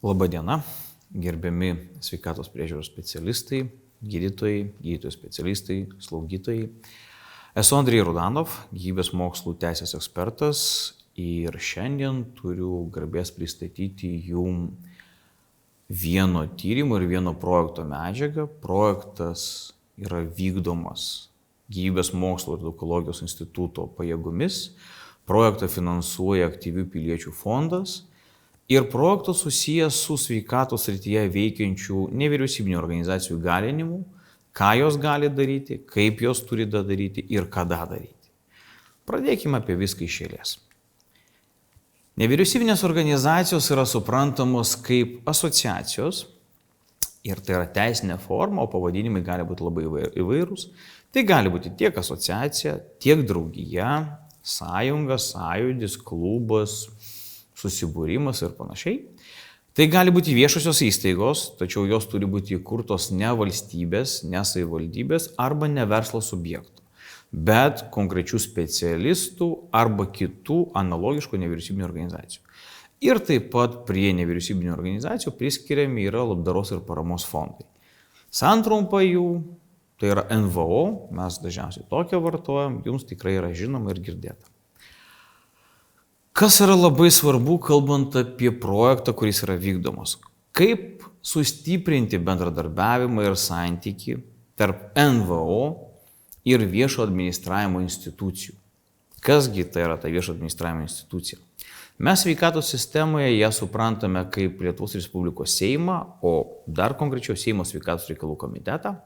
Labą dieną, gerbiami sveikatos priežiūros specialistai, gydytojai, gydytojų specialistai, slaugytojai. Esu Andrei Rudanov, gyvybės mokslų teisės ekspertas ir šiandien turiu garbės pristatyti jums vieno tyrimo ir vieno projekto medžiagą. Projektas yra vykdomas Gyvybės mokslo ir edukologijos instituto pajėgomis. Projektą finansuoja Aktyvių piliečių fondas. Ir projektas susijęs su sveikatos srityje veikiančių nevyriausybinių organizacijų įgalinimu, ką jos gali daryti, kaip jos turi daryti ir kada daryti. Pradėkime apie viską iš eilės. Nevyriausybinės organizacijos yra suprantamos kaip asociacijos ir tai yra teisinė forma, o pavadinimai gali būti labai įvairūs. Tai gali būti tiek asociacija, tiek draugija, sąjunga, sąjūdis, klubas, susibūrimas ir panašiai. Tai gali būti viešosios įstaigos, tačiau jos turi būti įkurtos ne valstybės, ne savivaldybės arba ne verslo subjektų, bet konkrečių specialistų arba kitų analogiškų nevyriausybinių organizacijų. Ir taip pat prie nevyriausybinių organizacijų priskiriami yra labdaros ir paramos fondai. Santrumpa jų tai yra NVO, mes dažniausiai tokią vartojam, jums tikrai yra žinoma ir girdėta. Kas yra labai svarbu, kalbant apie projektą, kuris yra vykdomas? Kaip sustiprinti bendradarbiavimą ir santykį tarp NVO ir viešo administravimo institucijų? Kasgi tai yra ta viešo administravimo institucija? Mes sveikatos sistemoje ją suprantame kaip Lietuvos Respublikos Seimą, o dar konkrečiau Seimo sveikatos reikalų komitetą.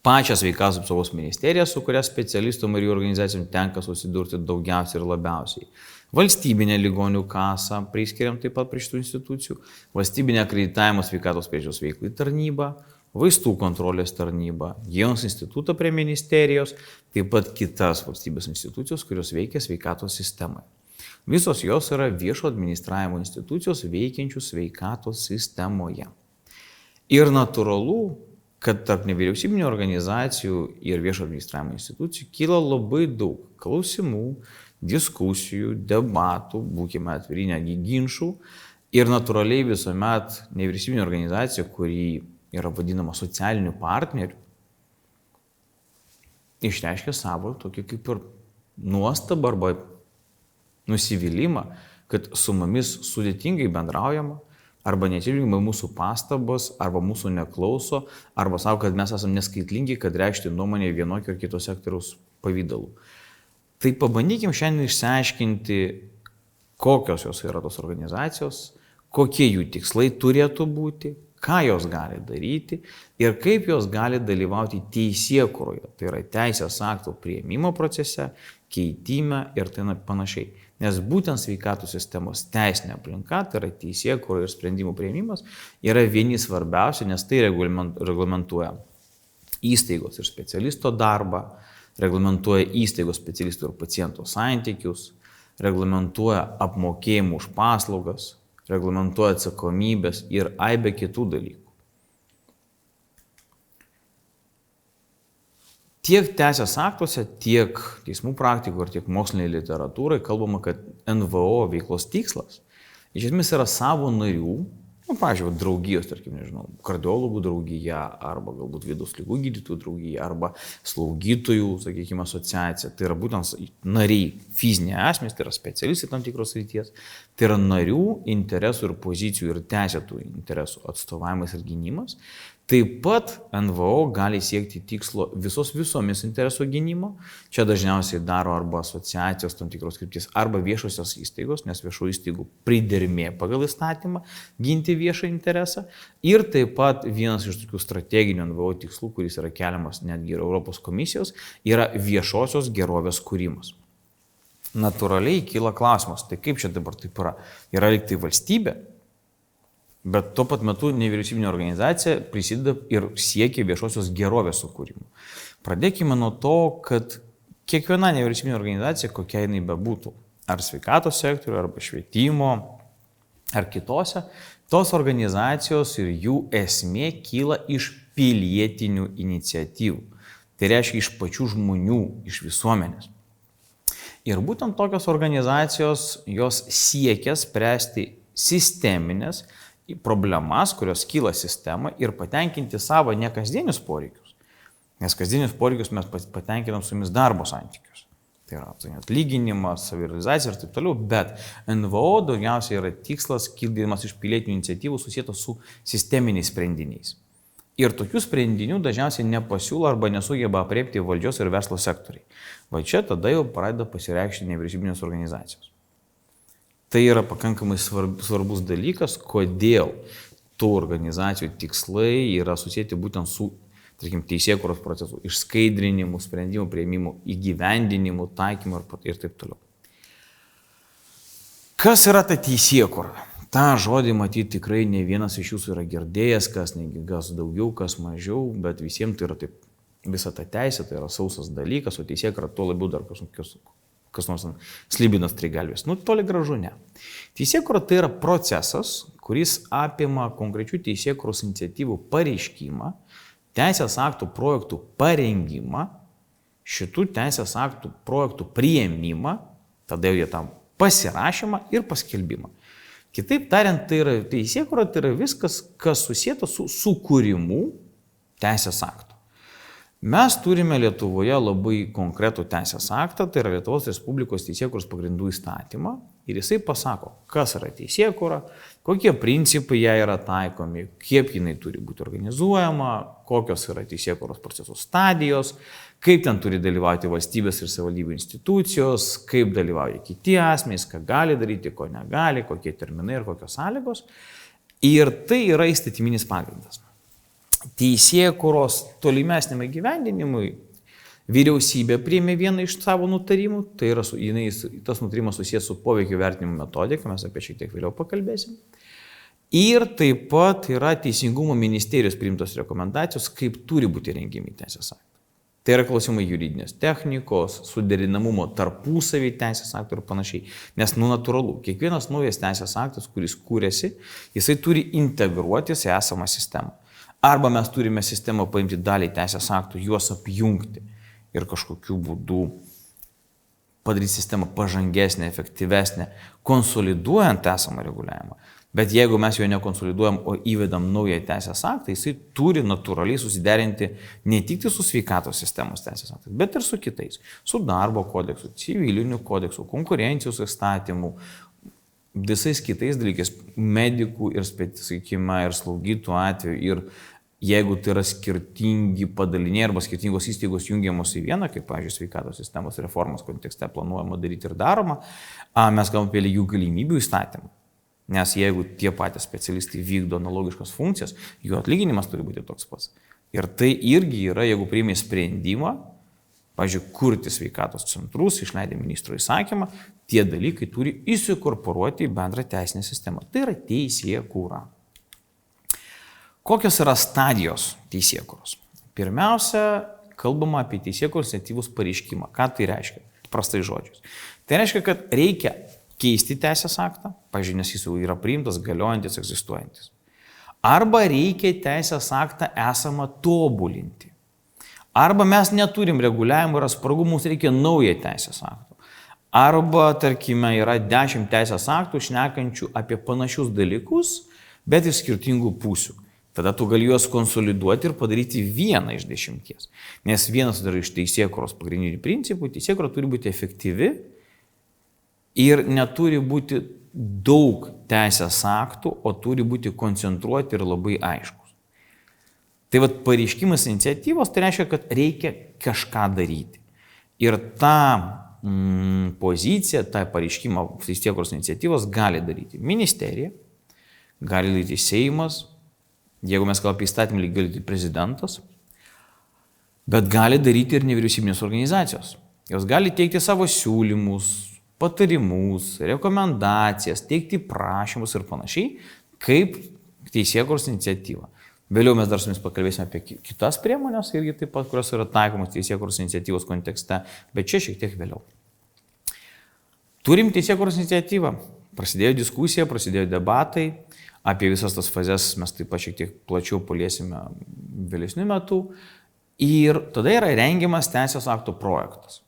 Pačią sveikatos apsaugos ministeriją, su kuria specialistom ir jų organizacijom tenka susidurti daugiausiai ir labiausiai. Valstybinę ligonių kasą priskiriam taip pat prie šitų institucijų, valstybinę akreditavimo sveikatos priežiūros veiklai tarnybą, vaistų kontrolės tarnybą, higienos institutą prie ministerijos, taip pat kitas valstybės institucijos, kurios veikia sveikatos sistemoje. Visos jos yra viešo administravimo institucijos veikiančių sveikatos sistemoje. Ir natūralu, kad tarp nevyriausybinių organizacijų ir viešo administravimo institucijų kyla labai daug klausimų, diskusijų, debatų, būkime atviri, netgi ginčų. Ir natūraliai visuomet nevyriausybinė organizacija, kuri yra vadinama socialiniu partneriu, išreiškia savo tokį kaip ir nuostabą arba nusivylimą, kad su mumis sudėtingai bendraujama, arba neatsižvelgiama mūsų pastabas, arba mūsų neklauso, arba sako, kad mes esame neskaitlingi, kad reikšti nuomonę vienokio ar kito sektoriaus pavydalu. Tai pabandykim šiandien išsiaiškinti, kokios jos yra tos organizacijos, kokie jų tikslai turėtų būti, ką jos gali daryti ir kaip jos gali dalyvauti teisėkūroje, tai yra teisės aktų priėmimo procese, keitime ir tai panašiai. Nes būtent sveikatos sistemos teisinė aplinka, tai yra teisėkūra ir sprendimų priėmimas, yra vieni svarbiausi, nes tai reglamentuoja įstaigos ir specialisto darbą, reglamentuoja įstaigos specialistų ir pacientų santykius, reglamentuoja apmokėjimų už paslaugas, reglamentuoja atsakomybės ir aibę kitų dalykų. Tiek teisės aktuose, tiek teismų praktikoje ir tiek mokslinėje literatūroje kalbama, kad NVO veiklos tikslas iš esmės yra savo narių, pavyzdžiui, draugijos, tarkim, kardiologų draugija arba galbūt vidaus ligų gydytojų draugija arba slaugytojų, sakykime, asociacija. Tai yra būtent nariai, fiziniai asmenys, tai yra specialistai tam tikros srities, tai yra narių interesų ir pozicijų ir teisėtų interesų atstovavimas ir gynimas. Taip pat NVO gali siekti tikslo visomis interesų gynimo. Čia dažniausiai daro arba asociacijos tam tikros krypties, arba viešosios įstaigos, nes viešų įstaigų pridermė pagal įstatymą ginti viešą interesą. Ir taip pat vienas iš tokių strateginių NVO tikslų, kuris yra keliamas netgi ir Europos komisijos, yra viešosios gerovės kūrimas. Natūraliai kyla klausimas, tai kaip čia dabar taip yra? Yra lyg tai valstybė, bet tuo pat metu nevyriausybinė organizacija prisideda ir siekia viešosios gerovės sukūrimo. Pradėkime nuo to, kad kiekviena nevyriausybinė organizacija, kokia jinai bebūtų, ar sveikatos sektoriuje, arba švietimo, ar kitose, tos organizacijos ir jų esmė kyla iš pilietinių iniciatyvų. Tai reiškia iš pačių žmonių, iš visuomenės. Ir būtent tokios organizacijos jos siekia spręsti sisteminės problemas, kurios kyla sistemą ir patenkinti savo nekasdienius poreikius. Nes kasdienius poreikius mes patenkinam su jumis darbo santykius. Tai yra atlyginimas, savirealizacija ir taip toliau, bet NVO daugiausiai yra tikslas kildamas iš pilietinių iniciatyvų susietos su sisteminiais sprendiniais. Ir tokių sprendinių dažniausiai nepasiūlo arba nesugeba apriepti valdžios ir verslo sektoriai. Va čia tada jau pradeda pasireikšti nevyriausybinės organizacijos. Tai yra pakankamai svarbus dalykas, kodėl tų organizacijų tikslai yra susijęti būtent su, tarkim, teisėkūros procesų, išskaidrinimu, sprendimų priėmimu, įgyvendinimu, taikymu ir taip toliau. Kas yra ta teisėkūra? Ta žodį matyti tikrai ne vienas iš jūsų yra girdėjęs, kas daugiau, kas mažiau, bet visiems tai yra taip, visa ta teisė, tai yra sausas dalykas, o teisėkūra tuo labiau dar kas nors slibinas trigalvis. Toli gražu ne. Teisėkūra tai yra procesas, kuris apima konkrečių teisėkūros iniciatyvų pareiškimą, teisės aktų projektų parengimą, šitų teisės aktų projektų priėmimą, tada jau jie tam pasirašymą ir paskelbimą. Kitaip tariant, tai yra teisėkūra, tai yra viskas, kas susijęta su sukūrimu teisės aktų. Mes turime Lietuvoje labai konkretų teisės aktą, tai yra Lietuvos Respublikos teisėkūros pagrindų įstatymą ir jisai pasako, kas yra teisėkūra, kokie principai jai yra taikomi, kiek jinai turi būti organizuojama, kokios yra teisėkūros procesų stadijos, kaip ten turi dalyvauti valstybės ir savivaldybių institucijos, kaip dalyvauja kiti asmenys, ką gali daryti, ko negali, kokie terminai ir kokios sąlygos. Ir tai yra įstatyminis pagrindas. Teisėkūros tolimesniam įgyvendinimui vyriausybė priėmė vieną iš savo nutarimų, tai yra tas nutarimas susijęs su poveikio vertinimo metodika, mes apie šiek tiek vėliau pakalbėsim. Ir taip pat yra Teisingumo ministerijos priimtos rekomendacijos, kaip turi būti rengiami teisės aktai. Tai yra klausimai juridinės technikos, suderinamumo tarpusavį teisės aktų ir panašiai. Nes natūralu, kiekvienas naujas teisės aktas, kuris kūrėsi, jisai turi integruotis į esamą sistemą. Arba mes turime sistemą paimti dalį teisės aktų, juos apjungti ir kažkokiu būdu padaryti sistemą pažangesnę, efektyvesnę, konsoliduojant esamą reguliavimą. Bet jeigu mes jo nekonsoliduojam, o įvedam naują teisės aktą, jisai turi natūraliai susiderinti ne tik su sveikatos sistemos teisės aktais, bet ir su kitais. Su darbo kodeksu, civiliniu kodeksu, konkurencijos įstatymu, visais kitais dalykais, medikų ir, sakykime, ir slaugytų atveju. Ir jeigu tai yra skirtingi padaliniai arba skirtingos įstaigos jungiamos į vieną, kaip, pavyzdžiui, sveikatos sistemos reformos kontekste planuojama daryti ir daroma, mes kalbame apie lygių galimybių įstatymą. Nes jeigu tie patys specialistai vykdo analogiškas funkcijas, jų atlyginimas turi būti toks pats. Ir tai irgi yra, jeigu priėmė sprendimą, pavyzdžiui, kurti sveikatos centrus, išleidė ministro įsakymą, tie dalykai turi įsikorporuoti į bendrą teisinę sistemą. Tai yra teisėkūra. Kokios yra stadijos teisėkūros? Pirmiausia, kalbama apie teisėkūros iniciatyvos pareiškimą. Ką tai reiškia? Prastai žodžiais. Tai reiškia, kad reikia keisti teisės aktą, pavyzdžiui, nes jis jau yra priimtas, galiojantis, egzistuojantis. Arba reikia teisės aktą esamą tobulinti. Arba mes neturim reguliavimo, yra spragų, mums reikia naują teisės aktą. Arba, tarkime, yra 10 teisės aktų šnekančių apie panašius dalykus, bet iš skirtingų pusių. Tada tu gali juos konsoliduoti ir padaryti vieną iš 10. Nes vienas yra iš teisėkūros pagrindinių principų, teisėkūra turi būti efektyvi ir neturi būti daug teisės aktų, o turi būti koncentruoti ir labai aiškus. Tai vat pareiškimas iniciatyvos, tai reiškia, kad reikia kažką daryti. Ir tą poziciją, tą pareiškimą teisėkūros iniciatyvos gali daryti ministerija, gali daryti Seimas, jeigu mes kalbame apie įstatymą lygį, gali daryti prezidentas, bet gali daryti ir nevyriausybinės organizacijos. Jos gali teikti savo siūlymus, patarimus, rekomendacijas, teikti prašymus ir panašiai, kaip teisėkūros iniciatyva. Vėliau mes dar su jumis pakalbėsime apie kitas priemonės, irgi taip pat, kurios yra taikomos teisėkūros iniciatyvos kontekste, bet čia šiek tiek vėliau. Turim teisėkūros iniciatyvą, prasidėjo diskusija, prasidėjo debatai, apie visas tas fazes mes taip pat šiek tiek plačiau paliesime vėlesniu metu ir tada yra rengiamas teisės akto projektas.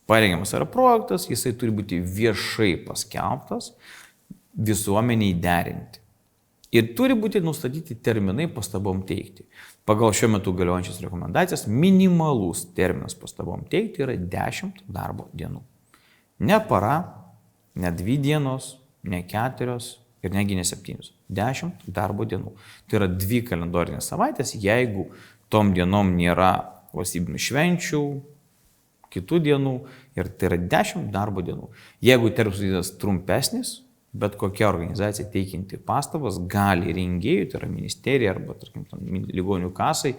Parengiamas yra projektas, jisai turi būti viešai paskelbtas, visuomeniai derinti. Ir turi būti nustatyti terminai pastabom teikti. Pagal šiuo metu galiojančias rekomendacijas minimalus terminas pastabom teikti yra 10 darbo dienų. Ne para, ne 2 dienos, ne 4 ir negi ne 7. 10 darbo dienų. Tai yra 2 kalendorinės savaitės, jeigu tom dienom nėra valstybinių švenčių, kitų dienų ir tai yra 10 darbo dienų. Jeigu terminas trumpesnis, bet kokia organizacija teikianti pastabas gali rengėjui, tai yra ministerija arba, tarkim, ligonių kasai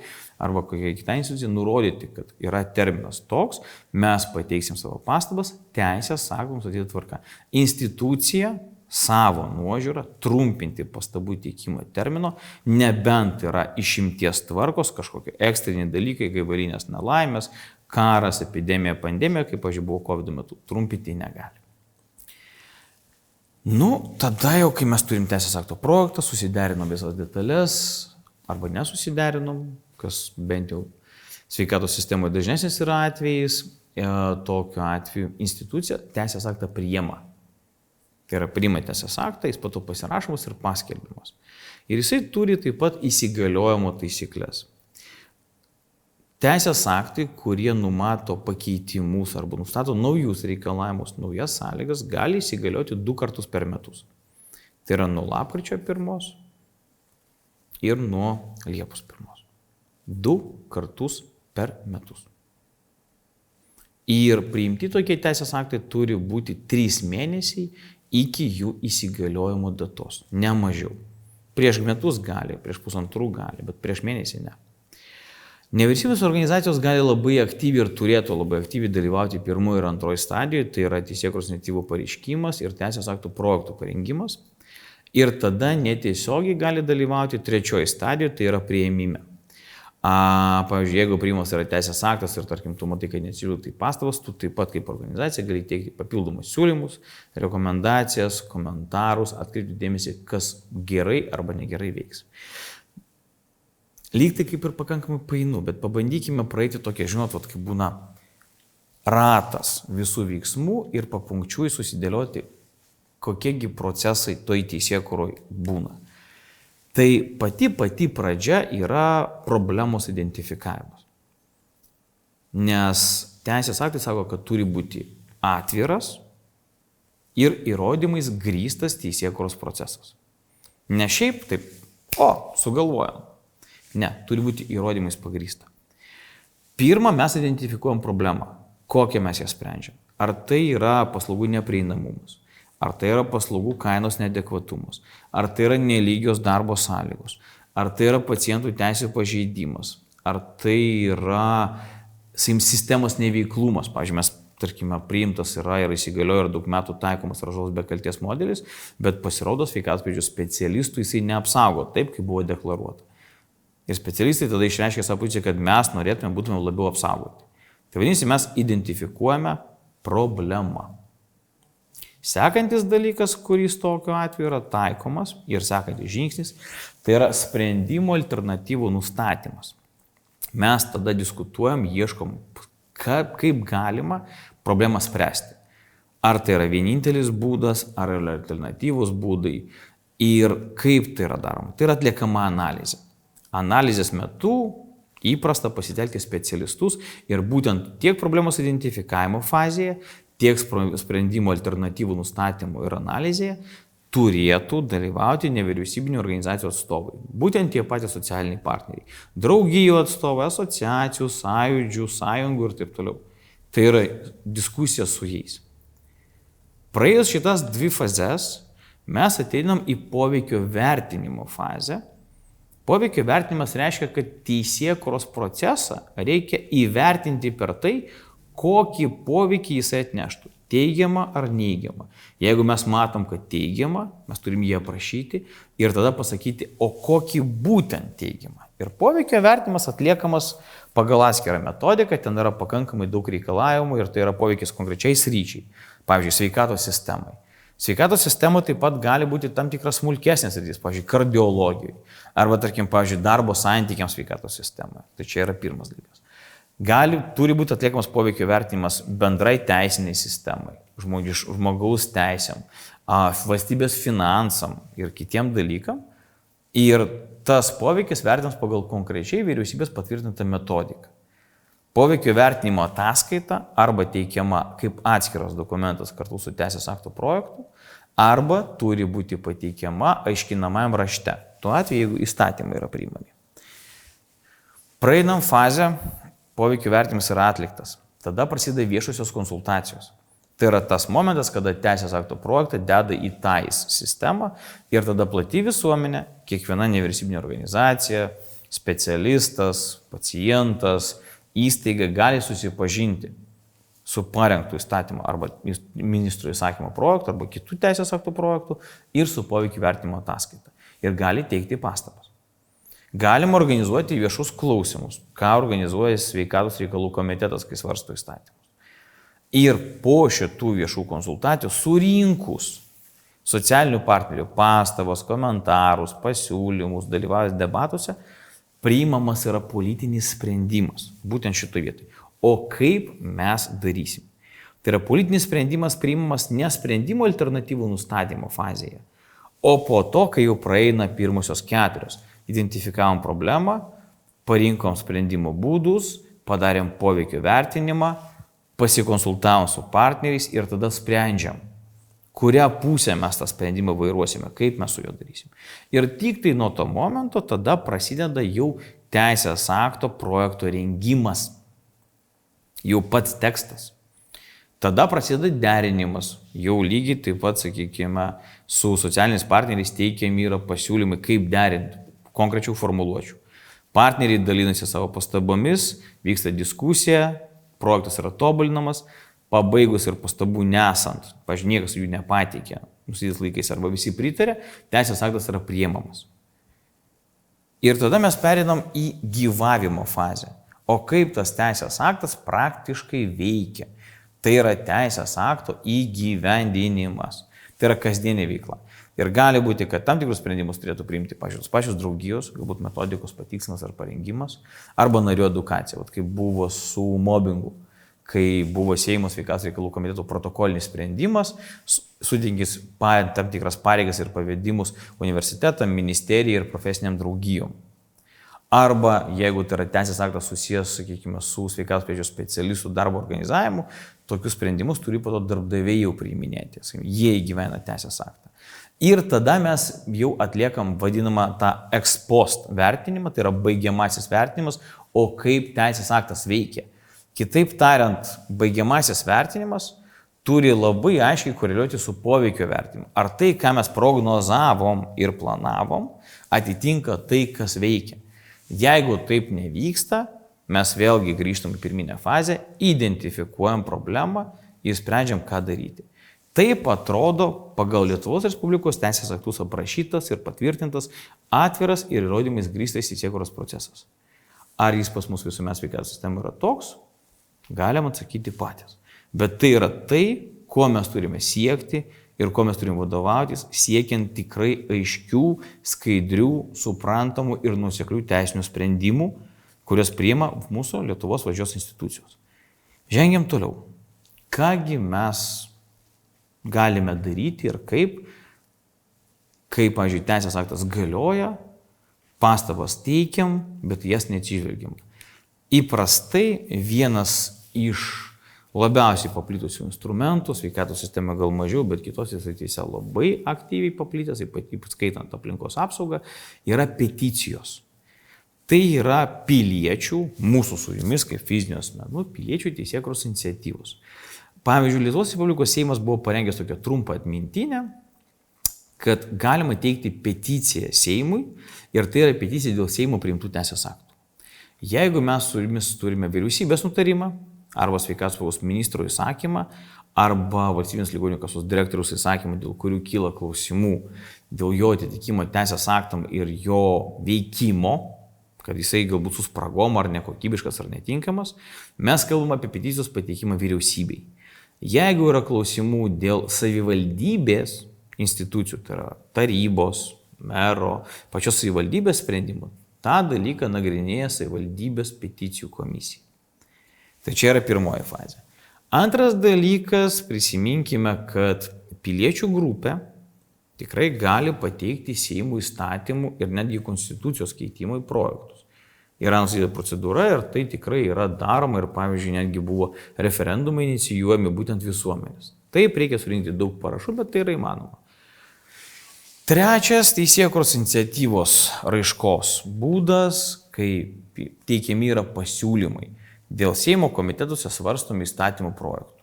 arba kokia kita institucija nurodyti, kad yra terminas toks, mes pateiksim savo pastabas, teisės aktų nustatyta tvarka. Institucija savo nuožiūrą trumpinti pastabų teikimo termino, nebent yra išimties tvarkos, kažkokie ekstriniai dalykai, kaip avarinės nelaimės, karas, epidemija, pandemija, kaip aš buvo COVID metu, trumpinti negali. Tada jau, kai mes turim teisės akto projektą, susiderinom visas detalės, arba nesusiderinom, kas bent jau sveikatos sistemoje dažnesnis yra atvejais, tokiu atveju institucija teisės aktą priima. Tai yra priima teisės aktą, jis po to pasirašomas ir paskelbimas. Ir jisai turi taip pat įsigaliojimo taisyklės. Teisės aktai, kurie numato pakeitimus arba nustato naujus reikalavimus, naujas sąlygas, gali įsigalioti 2 kartus per metus. Tai yra nuo lapkričio 1 ir nuo Liepos 1. 2 kartus per metus. Ir priimti tokie teisės aktai turi būti 3 mėnesiai iki jų įsigaliojimo datos, ne mažiau. Prieš metus gali, prieš 1,5 gali, bet prieš mėnesį ne. Nevyriausybinės organizacijos gali labai aktyviai ir turėtų labai aktyviai dalyvauti 1 ir 2 stadijoje, tai yra teisėkūros iniciatyvų pareiškimas ir teisės aktų projektų parengimas. Ir tada netiesiogiai gali dalyvauti 3 stadijoje, tai yra priėmime. Pavyzdžiui, jeigu priimamas yra teisės aktas ir, tarkim, tu matai, kad neatsižvelgta į pastabas, tu taip pat kaip organizacija gali teikti papildomus siūlymus, rekomendacijas, komentarus, atkreipti dėmesį, kas gerai arba negerai veiks. Lyg tai kaip ir pakankamai painu, bet pabandykime praeiti tokia, kaip būna ratas visų veiksmų ir papunkčiui susidėlioti, kokiegi procesai toj teisėkūroj būna. Tai pati pradžia yra problemos identifikavimas. Nes teisės aktai sako, kad turi būti atviras ir įrodymais grįstas teisėkūros procesas. Ne šiaip taip, sugalvojom. Ne, turi būti įrodymais pagrįsta. Pirma, mes identifikuojam problemą. Kokią mes ją sprendžiam? Ar tai yra paslaugų neprieinamumas? Ar tai yra paslaugų kainos neadekvatumas? Ar tai yra nelygios darbo sąlygos? Ar tai yra pacientų teisų pažeidimas? Ar tai yra sistemos neveiklumas? Pavyzdžiui, mes, tarkime, priimtas yra ir įsigaliojo ir daug metų taikomas yra žalos be kaltės modelis, bet pasirodo sveikatos priežiūros specialistų jisai neapsaugo taip, kaip buvo deklaruota. Ir specialistai tada išreiškia savo poziciją, kad mes norėtume būtume labiau apsaugoti. Tai vadinasi, mes identifikuojame problemą. Sekantis dalykas, kuris tokiu atveju yra taikomas ir sekantis žingsnis, tai yra sprendimo alternatyvų nustatymas. Mes tada diskutuojam, ieškom, kaip galima problemą spręsti. Ar tai yra vienintelis būdas, ar yra alternatyvus būdai ir kaip tai yra daroma. Tai yra atliekama analizė. Analizės metu įprasta pasitelkti specialistus ir būtent tiek problemos identifikavimo fazėje, tiek sprendimo alternatyvų nustatymo ir analizėje turėtų dalyvauti nevyriausybinių organizacijų atstovai. Būtent tie patys socialiniai partneriai. Draugijų atstovai, asociacijų, sąjūdžių, sąjungų ir taip toliau. Tai yra diskusija su jais. Praėjus šitas 2 fazes, mes ateinam į poveikio vertinimo fazę. Poveikio vertinimas reiškia, kad teisėkūros procesą reikia įvertinti per tai, kokį poveikį jisai atneštų. Teigiamą ar neigiamą. Jeigu mes matom, kad teigiamą, mes turim jį aprašyti ir tada pasakyti, o kokį būtent teigiamą. Ir poveikio vertinimas atliekamas pagal atskirą metodiką, ten yra pakankamai daug reikalavimų ir tai yra poveikis konkrečiai sryčiai. Pavyzdžiui, sveikatos sistemai. Sveikatos sistema taip pat gali būti tam tikras smulkesnės sritis, pavyzdžiui, kardiologijai. Arba, tarkim, pavyzdžiui, darbo santykiams sveikatos sistemoje. Tai čia yra pirmas dalykas. Turi būti atliekamas poveikio vertinimas bendrai teisiniai sistemai, žmogaus teisėm, valstybės finansam ir kitiem dalykam. Ir tas poveikis vertinamas pagal konkrečiai vyriausybės patvirtintą metodiką. Poveikio vertinimo ataskaita arba teikiama kaip atskiras dokumentas kartu su teisės akto projektu, arba turi būti pateikiama aiškinamajam rašte. Tuo atveju, jeigu įstatymai yra priimami. Praeinam fazę, poveikio vertinimas yra atliktas. Tada prasideda viešosios konsultacijos. Tai yra tas momentas, kada teisės akto projektą deda į TAIS sistemą ir tada plati visuomenė, kiekviena nevyriausybinė organizacija, specialistas, pacientas, įstaiga gali susipažinti su parengtų įstatymo arba ministro įsakymo projektu arba kitų teisės aktų projektų ir su poveikio vertinimo ataskaita. Ir gali teikti pastabas. Galima organizuoti viešus klausimus, ką organizuoja Sveikatos reikalų komitetas, kai svarsto įstatymus. Ir po šitų viešų konsultacijų surinkus socialinių partnerių pastabas, komentarus, pasiūlymus, dalyvavęs debatuose, priimamas yra politinis sprendimas, būtent šitoje vietoje. O kaip mes darysim? Tai yra politinis sprendimas priimamas ne sprendimo alternatyvų nustatymo fazėje, o po to, kai jau praeina pirmosios 4. Identifikavom problemą, parinkom sprendimo būdus, padarėm poveikio vertinimą, pasikonsultavom su partneriais ir tada sprendžiam, kurią pusę mes tą sprendimą vairuosime, kaip mes su juo darysim. Ir tik tai nuo to momento tada prasideda jau teisės akto projekto rengimas, jau pats tekstas. Tada prasideda derinimas, jau lygiai taip pat, sakykime, su socialiniais partneriais teikiami yra pasiūlymai, kaip derinti konkrečių formuluočių. Partneriai dalinasi savo pastabomis, vyksta diskusija, projektas yra tobulinamas, pabaigus ir pastabų nesant, pavyzdžiui, niekas jų nepateikė, nusidės laikais arba visi pritarė, teisės aktas yra priimamas. Ir tada mes pereinam į gyvavimo fazę. O kaip tas teisės aktas praktiškai veikia? Tai yra teisės akto įgyvendinimas. Tai yra kasdienė veikla. Ir gali būti, kad tam tikrus sprendimus turėtų priimti pačios draugijos, galbūt metodikos patikslinas ar parengimas, arba narių edukacija, kaip buvo su mobbingu, kai buvo Seimo Sveikatos reikalų komiteto protokolinis sprendimas, sudengis tam tikras pareigas ir pavedimus universitetam, ministerijai ir profesiniam draugijom. Arba jeigu tai yra teisės aktas susijęs, sakykime, su sveikatos priežiūros specialistų darbo organizavimu, tokius sprendimus turi po to darbdaviai jau priiminėti, jie įgyvena teisės aktą. Ir tada mes jau atliekam vadinamą tą ex post vertinimą, tai yra baigiamasis vertinimas, o kaip teisės aktas veikia. Kitaip tariant, baigiamasis vertinimas turi labai aiškiai koreliuoti su poveikio vertinimu. Ar tai, ką mes prognozavom ir planavom, atitinka tai, kas veikia. Jeigu taip nevyksta, mes vėlgi grįžtam į pirminę fazę, identifikuojam problemą ir sprendžiam, ką daryti. Taip atrodo pagal Lietuvos Respublikos teisės aktus aprašytas ir patvirtintas atviras ir įrodymais grįstas teisėkūros procesas. Ar jis pas mus visuomet sveikatos sistemoje yra toks? Galim atsakyti patys. Bet tai yra tai, ko mes turime siekti ir ko mes turime vadovautis, siekiant tikrai aiškių, skaidrių, suprantamų ir nuoseklių teisinių sprendimų, kurios priima mūsų Lietuvos valdžios institucijos. Žengiam toliau. Kągi mes galime daryti ir kaip, pavyzdžiui, teisės aktas galioja, pastabas teikiam, bet jas neatsižvelgiam. Įprastai vienas iš labiausiai paplitusių instrumentų, sveikatos sistema gal mažiau, bet kitose srityse labai aktyviai paplitęs, ypač skaitant aplinkos apsaugą, yra peticijos. Tai yra piliečių, mūsų su jumis kaip fizinių asmenų, piliečių teisėkūros iniciatyvos. Pavyzdžiui, Lietuvos Respublikos Seimas buvo parengęs tokią trumpą atmintinę, kad galima teikti peticiją Seimui ir tai yra peticija dėl Seimo priimtų teisės aktų. Jeigu mes su jumis turime vyriausybės nutarimą, arba sveikatos apsaugos ministro įsakymą, arba valstybinės ligonių kasos direktoriaus įsakymą, dėl kurių kyla klausimų dėl jo atitikimo teisės aktam ir jo veikimo, kad jisai galbūt su spragom ar nekokybiškas ar netinkamas, mes kalbame apie peticijos pateikimą vyriausybei. Jeigu yra klausimų dėl savivaldybės institucijų, tai yra tarybos, mero, pačios savivaldybės sprendimų, tą dalyką nagrinėja savivaldybės peticijų komisija. Tai čia yra pirmoji fazė. Antras dalykas, prisiminkime, kad piliečių grupė tikrai gali pateikti Seimo įstatymų ir netgi konstitucijos keitimui projektus. Yra nustatyta procedūra ir tai tikrai yra daroma ir, pavyzdžiui, netgi buvo referendumai inicijuojami būtent visuomenės. Taip, reikia surinkti daug parašų, bet tai yra įmanoma. Trečias teisėkūros iniciatyvos raiškos būdas, kai teikiami yra pasiūlymai dėl Seimo komitetuose svarstomi įstatymų projektų.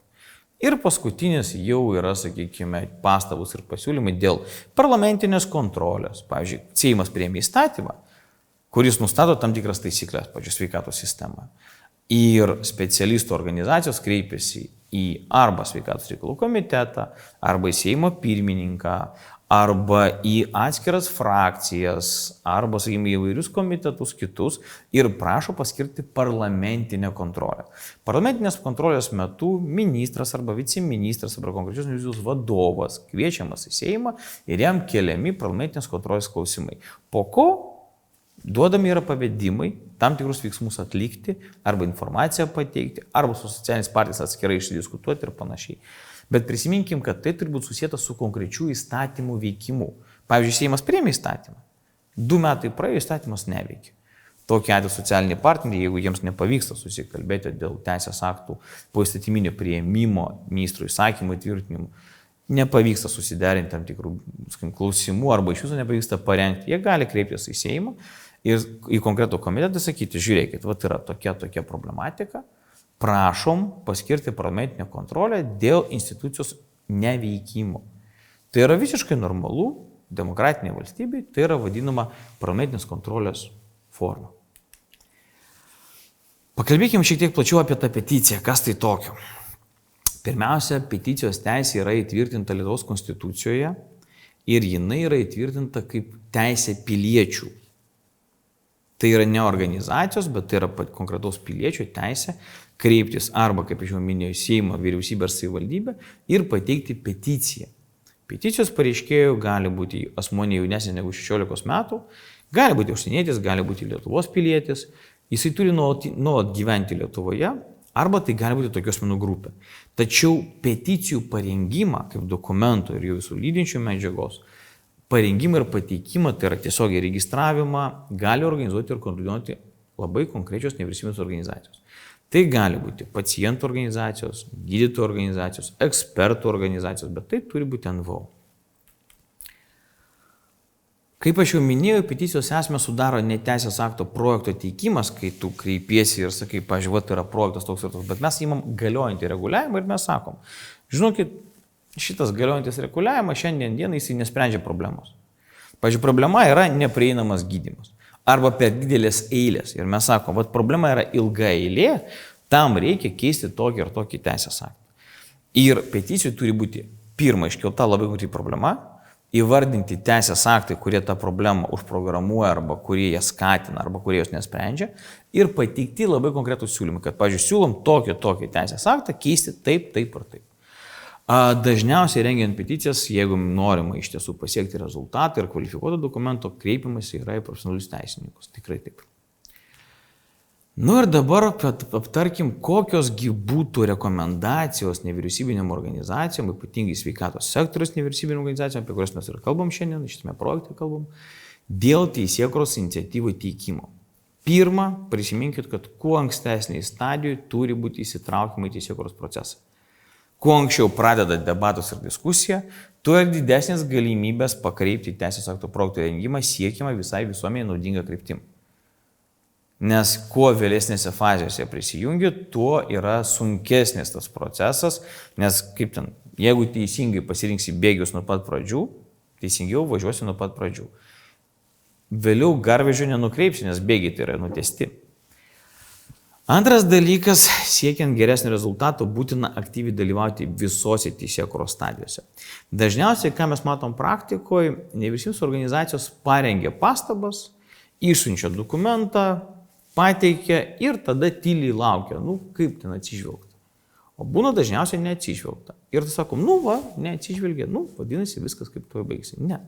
Ir paskutinis jau yra, sakykime, pastabos ir pasiūlymai dėl parlamentinės kontrolės. Pavyzdžiui, Seimas priėmė įstatymą, kuris nustato tam tikras taisyklės, pavyzdžiui, sveikatos sistemą. Ir specialistų organizacijos kreipiasi į arba sveikatos reikalų komitetą, arba į Seimo pirmininką, arba į atskiras frakcijas, arba, sakykime, įvairius komitetus kitus ir prašo paskirti parlamentinę kontrolę. Parlamentinės kontrolės metu ministras arba viceministras arba konkrečios institucijos vadovas kviečiamas į Seimą ir jam keliami parlamentinės kontrolės klausimai. Po ko duodami yra pavedimai tam tikrus veiksmus atlikti, arba informaciją pateikti, arba su socialiniais partijais atskirai išdiskutuoti ir panašiai. Bet prisiminkim, kad tai turi būti susijęta su konkrečių įstatymų veikimu. Pavyzdžiui, Seimas priėmė įstatymą. 2 metai praėjo, įstatymas neveikia. Tokie atveju socialiniai partneriai, jeigu jiems nepavyksta susikalbėti dėl teisės aktų po įstatyminio priėmimo, ministro įsakymų įtvirtinimų, nepavyksta susiderinti tam tikrų klausimų arba iš viso nepavyksta parengti, jie gali kreiptis į Seimą ir į konkretų komitetą sakyti, žiūrėkit, va yra tokia problematika. Prašom paskirti parlamentinę kontrolę dėl institucijos neveikimo. Tai yra visiškai normalu demokratinė valstybė, tai yra vadinama parlamentinės kontrolės forma. Pakalbėkime šiek tiek plačiau apie tą peticiją, kas tai tokio. Pirmiausia, peticijos teisė yra įtvirtinta Lietuvos konstitucijoje ir jinai yra įtvirtinta kaip teisė piliečių. Tai yra ne organizacijos, bet tai yra konkretaus piliečio teisė kreiptis arba, kaip aš jau minėjau, Seimą, vyriausybę ar savivaldybę ir pateikti peticiją. Peticijos pareiškėjų gali būti asmuo ne jaunesnis negu 16 metų, gali būti užsienietis, gali būti Lietuvos pilietis, jisai turi nuolat gyventi Lietuvoje, arba tai gali būti tokios asmenų grupė. Tačiau peticijų parengimą kaip dokumento ir jų visų lydinčių medžiagos, parengimą ir pateikimą, tai yra tiesiog registravimą, gali organizuoti ir kontroliuoti labai konkrečios nevyriausybinės organizacijos. Tai gali būti pacientų organizacijos, gydytojų organizacijos, ekspertų organizacijos, bet tai turi būti NVO. Kaip aš jau minėjau, peticijos esmę sudaro ne teisės akto projekto teikimas, kai tu kreipiesi ir sakai, pažiūrėjau, tai yra projektas toks ir toks, bet mes įmam galiojantį reguliavimą ir mes sakom, žinokit, šitas galiojantis reguliavimas šiandien dienai jisai nesprendžia problemos. Pavyzdžiui, problema yra neprieinamas gydymas. Arba per didelės eilės. Ir mes sakom, vat problema yra ilga eilė, tam reikia keisti tokį ir tokį teisės aktą. Ir peticijų turi būti pirma iškelta labai konkreti problema, įvardinti teisės aktai, kurie tą problemą užprogramuoja arba kurie ją skatina arba kurie jos nesprendžia ir pateikti labai konkretų siūlymą, kad, pavyzdžiui, siūlom tokį teisės aktą keisti taip ir taip. Dažniausiai rengiant peticijas, jeigu norima iš tiesų pasiekti rezultatą ir kvalifikuoto dokumento, kreipimas yra į profesionalius teisininkus. Tikrai taip. Ir dabar aptarkim, kokiosgi būtų rekomendacijos nevyriausybinėm organizacijom, ypatingai sveikatos sektoriaus nevyriausybinėm organizacijom, apie kurias mes ir kalbam šiandien, šitame projekte kalbam, dėl teisėkūros iniciatyvų teikimo. Pirma, prisiminkit, kad kuo ankstesnėje stadijoje turi būti įsitraukima į teisėkūros procesą. Kuo anksčiau pradeda debatus ir diskusiją, tuo ir didesnės galimybės pakreipti teisės akto projekto rengimą siekiama visai visuomeniai naudinga kryptim. Nes kuo vėlesnėse fazėse prisijungi, tuo yra sunkesnis tas procesas, nes kaip ten, jeigu teisingai pasirinksi bėgius nuo pat pradžių, teisingiau važiuosi nuo pat pradžių. Vėliau garvežio nenukreipsi, nes bėgiai tai yra nutiesti. Antras dalykas, siekiant geresnio rezultato, būtina aktyviai dalyvauti visose teisėkūros stadijose. Dažniausiai, ką mes matom praktikoje, nevyriausybinės organizacijos parengia pastabas, išsiunčia dokumentą, pateikia ir tada tyliai laukia, kaip ten atsižvelgta. O būna dažniausiai neatsižvelgta. Ir tai sakom, neatsižvelgia, vadinasi viskas kaip to baigsi. Ne.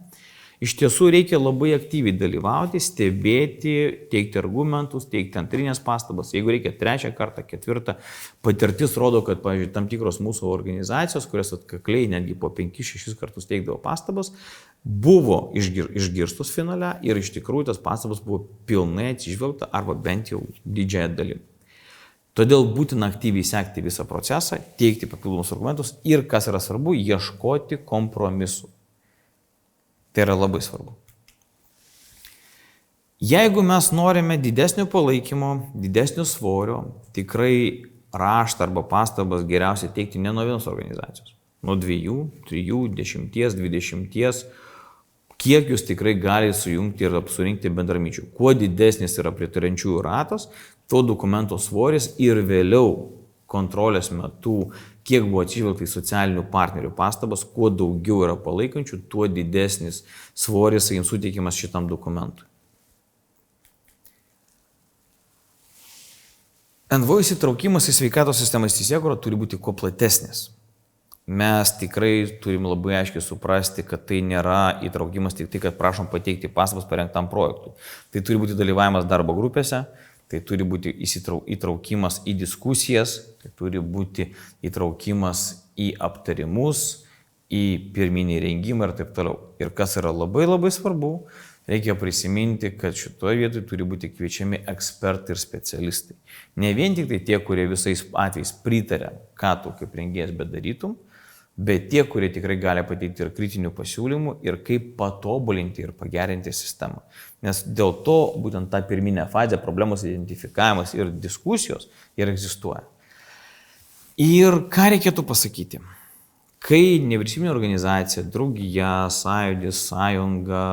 Iš tiesų reikia labai aktyviai dalyvauti, stebėti, teikti argumentus, teikti antrinės pastabas. Jeigu reikia trečią kartą, ketvirtą, patirtis rodo, kad, pavyzdžiui, tam tikros mūsų organizacijos, kurios atkakliai netgi po 5-6 kartus teikdavo pastabas, buvo išgirstos finale ir iš tikrųjų tas pastabas buvo pilnai atsižvelgta arba bent jau didžiąją dalimi. Todėl būtina aktyviai sekti visą procesą, teikti papildomus argumentus ir, kas yra svarbu, ieškoti kompromisų. Tai yra labai svarbu. Jeigu mes norime didesnio palaikymo, didesnio svorio, tikrai raštą arba pastabas geriausia teikti ne nuo vienos organizacijos. Nuo 2, 3, 10, 20, kiek jūs tikrai galite sujungti ir surinkti bendramyčių. Kuo didesnis yra pritariančiųjų ratas, tuo dokumento svoris ir vėliau kontrolės metu, kiek buvo atsižvelgta į socialinių partnerių pastabas, kuo daugiau yra palaikančių, tuo didesnis svoris jiems suteikiamas šitam dokumentui. NVO įsitraukimas į sveikatos sistemos teisėkūrą turi būti kuo platesnis. Mes tikrai turim labai aiškiai suprasti, kad tai nėra įtraukimas tik tai, kad prašom pateikti pastabas parengtam projektui. Tai turi būti dalyvavimas darbo grupėse, tai turi būti įtraukimas į diskusijas, tai turi būti įtraukimas į aptarimus, į pirminį rengimą ir taip toliau. Ir kas yra labai labai svarbu, reikia prisiminti, kad šitoje vietoje turi būti kviečiami ekspertai ir specialistai. Ne vien tik tai tie, kurie visais atvejais pritarė, ką tu kaip rengėjas bedarytum, bet tie, kurie tikrai gali pateikti ir kritinių pasiūlymų ir kaip patobulinti ir pagerinti sistemą. Nes dėl to būtent ta pirminė fazė, problemos identifikavimas ir diskusijos ir egzistuoja. Ir ką reikėtų pasakyti? Kai nevyriausybinė organizacija, draugija, sąjūdis, sąjunga,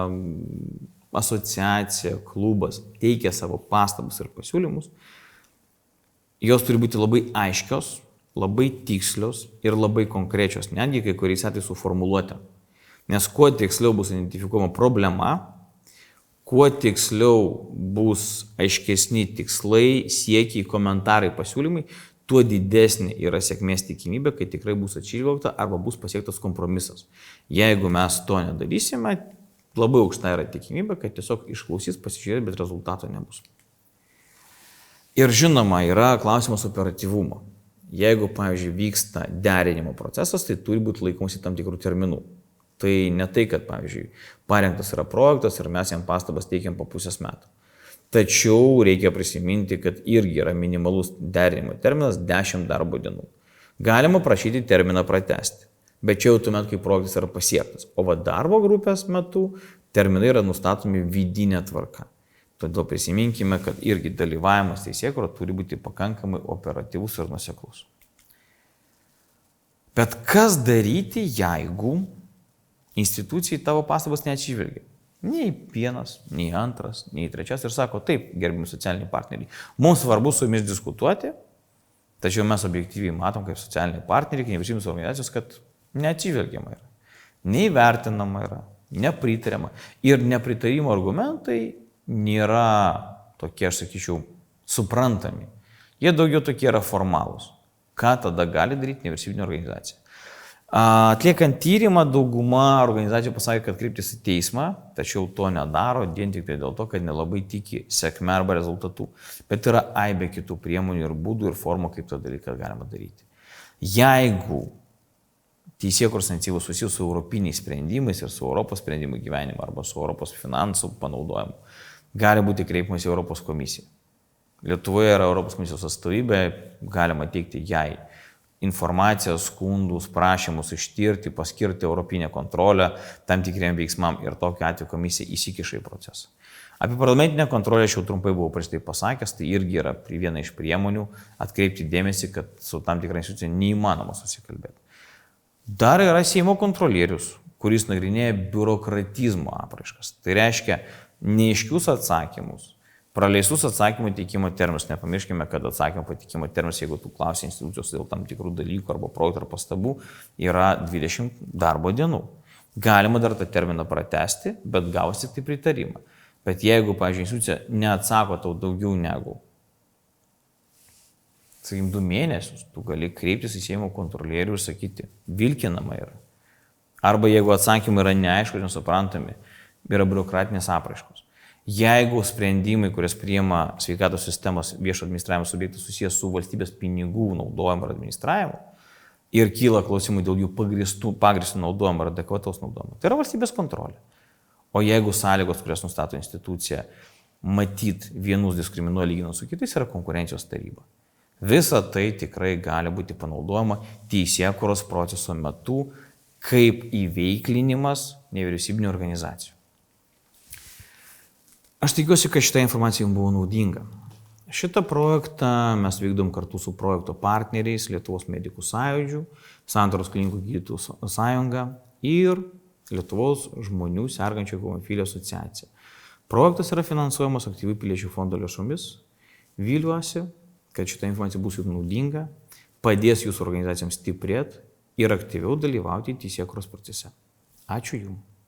asociacija, klubas teikia savo pastabas ir pasiūlymus, jos turi būti labai aiškios, labai tikslios ir labai konkrečios, netgi kai kuriais atvejais suformuluoti. Nes kuo tiksliau bus identifikuojama problema, kuo tiksliau bus aiškesni tikslai, siekiai, komentarai, pasiūlymai, tuo didesnė yra sėkmės tikimybė, kai tikrai bus atsižvelgta arba bus pasiektas kompromisas. Jeigu mes to nedarysime, labai aukšta yra tikimybė, kad tiesiog išklausys, pasižiūrės, bet rezultato nebus. Ir žinoma, yra klausimas operatyvumo. Jeigu, pavyzdžiui, vyksta derinimo procesas, tai turi būti laikomasi tam tikrų terminų. Tai ne tai, kad, pavyzdžiui, parengtas yra projektas ir mes jam pastabas teikiam po pusės metų. Tačiau reikia prisiminti, kad irgi yra minimalus derinimo terminas 10 darbo dienų. Galima prašyti terminą pratęsti, bet čia jau tuomet, kai projektas yra pasiektas. O darbo grupės metu terminai yra nustatomi vidinė tvarka. Todėl prisiminkime, kad irgi dalyvavimas teisėkūroje turi būti pakankamai operatyvus ir nuoseklus. Bet kas daryti, jeigu institucijai tavo pastabas neatsižvelgia? Nei vienas, nei antras, nei trečias ir sako, taip, gerbimi socialiniai partneriai, mums svarbu su jumis diskutuoti, tačiau mes objektyviai matom, kaip socialiniai partneriai, kaip nevyriausybinės organizacijos, kad neatsižvelgiama yra, nei vertinama yra, nepritariama ir nepritarimo argumentai nėra tokie, aš sakyčiau, suprantami. Jie daugiau tokie yra formalūs. Ką tada gali daryti nevyriausybinė organizacija? Atliekant tyrimą, dauguma organizacijų pasakė, kad kreiptis į teismą, tačiau to nedaro, vien tik tai dėl to, kad nelabai tiki sėkme arba rezultatų. Bet yra aibė kitų priemonių ir būdų ir formų, kaip tą dalyką galima daryti. Jeigu teisėkūros iniciatyvos susijus su europiniais sprendimais ir su Europos sprendimų gyvenimu arba su Europos finansų panaudojimu, gali būti kreipimas į Europos komisiją. Lietuvoje yra Europos komisijos atstovybė, galima teikti jai informaciją, skundus, prašymus ištirti, paskirti europinę kontrolę tam tikriem veiksmam ir tokiu atveju komisija įsikiša į procesą. Apie parlamentinę kontrolę aš jau trumpai buvau prieš tai pasakęs, tai irgi yra viena iš priemonių atkreipti dėmesį, kad su tam tikra institucija neįmanoma susikalbėti. Dar yra Seimo kontrolierius, kuris nagrinėja biurokratizmo apraiškas. Tai reiškia neaiškius atsakymus, praleistus atsakymų teikimo terminus. Nepamirškime, kad atsakymų pateikimo terminas, jeigu tu klausi institucijos dėl tam tikrų dalykų arba projektų ar pastabų, yra 20 darbo dienų. Galima dar tą terminą pratęsti, bet gausi tik tai pritarimą. Bet jeigu, pavyzdžiui, institucija neatsako tau daugiau negu, sakykim, 2 mėnesius, tu gali kreiptis į Seimo kontrolierių ir sakyti, vilkinama yra. Arba jeigu atsakymai yra neaiškus, nesuprantami, yra biurokratinės apraiškos. Jeigu sprendimai, kurias priima sveikatos sistemos viešo administravimo subjektas susijęs su valstybės pinigų naudojimu ir administravimu ir kyla klausimai dėl jų pagristų naudojimo ir adekvataus naudojimo, tai yra valstybės kontrolė. O jeigu sąlygos, kurias nustato institucija, matyt vienus diskriminuoja lyginant su kitais, yra konkurencijos taryba. Visa tai tikrai gali būti panaudojama teisėkūros proceso metu kaip įveiklinimas nevyriausybinių organizacijų. Aš tikiuosi, kad šitą informaciją jums buvo naudinga. Šitą projektą mes vykdom kartu su projekto partneriais Lietuvos medikų sąjūdžiu, Santaros klinikų gydytojų sąjunga ir Lietuvos žmonių sergančių hemofilija asociacija. Projektas yra finansuojamas aktyvių piliečių fondo lėšomis. Viliuosi, kad šitą informaciją bus jums naudinga, padės jūsų organizacijoms stiprėti ir aktyviau dalyvauti teisėkūros procese. Ačiū Jums.